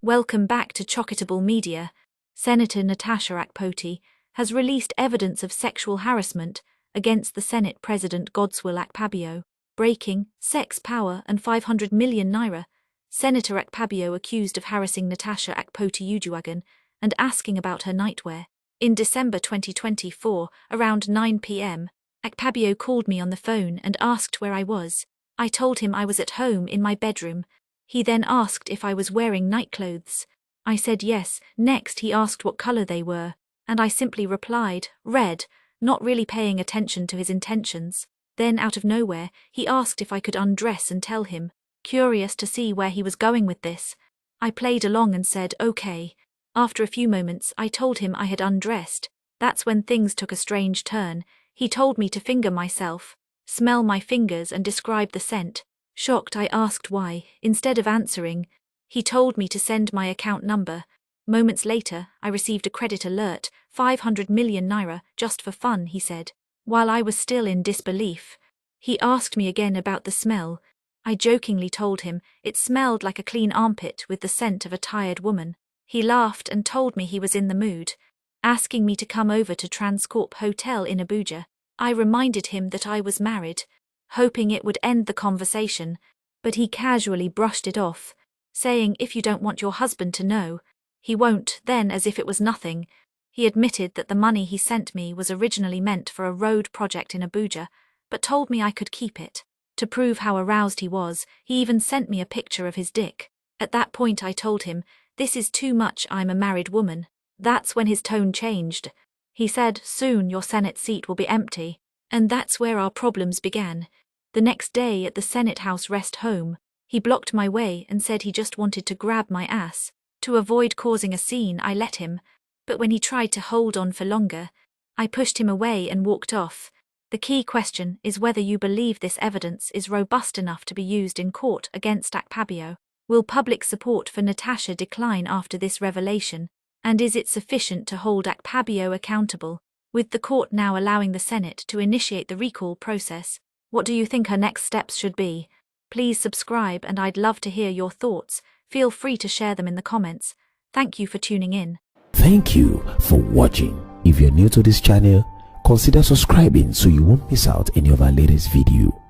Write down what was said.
Welcome back to Chocketable Media. Senator Natasha Akpoti has released evidence of sexual harassment against the Senate President Godswill Akpabio. Breaking, sex, power and 500 million Naira. Senator Akpabio accused of harassing Natasha Akpoti-Uduaghan and asking about her nightwear. In December 2024, around 9 p.m., Akpabio called me on the phone and asked where I was. I told him I was at home in my bedroom. He then asked if I was wearing nightclothes. I said yes. Next he asked what color they were, and I simply replied, red, not really paying attention to his intentions. Then out of nowhere, he asked if I could undress and tell him. Curious to see where he was going with this, I played along and said okay. After a few moments, I told him I had undressed. That's when things took a strange turn. He told me to finger myself, smell my fingers and describe the scent. Shocked, I asked why. Instead of answering, he told me to send my account number. Moments later, I received a credit alert, 500 million Naira, just for fun, he said. While I was still in disbelief, he asked me again about the smell. I jokingly told him it smelled like a clean armpit with the scent of a tired woman. He laughed and told me he was in the mood, asking me to come over to Transcorp Hotel in Abuja. I reminded him that I was married, hoping it would end the conversation, but he casually brushed it off, saying if you don't want your husband to know, he won't. Then, as if it was nothing, he admitted that the money he sent me was originally meant for a road project in Abuja, but told me I could keep it. To prove how aroused he was, he even sent me a picture of his dick. At that point I told him, this is too much, I'm a married woman. That's when his tone changed. He said, soon your Senate seat will be empty. And that's where our problems began. The next day at the Senate House rest home, he blocked my way and said he just wanted to grab my ass. To avoid causing a scene, I let him, but when he tried to hold on for longer, I pushed him away and walked off. The key question is whether you believe this evidence is robust enough to be used in court against Akpabio. Will public support for Natasha decline after this revelation? And is it sufficient to hold Akpabio accountable? With the court now allowing the Senate to initiate the recall process, what do you think her next steps should be? Please subscribe and I'd love to hear your thoughts. Feel free to share them in the comments. Thank you for tuning in. Thank you for watching. If you're new to this channel, consider subscribing so you won't miss out any of our latest video.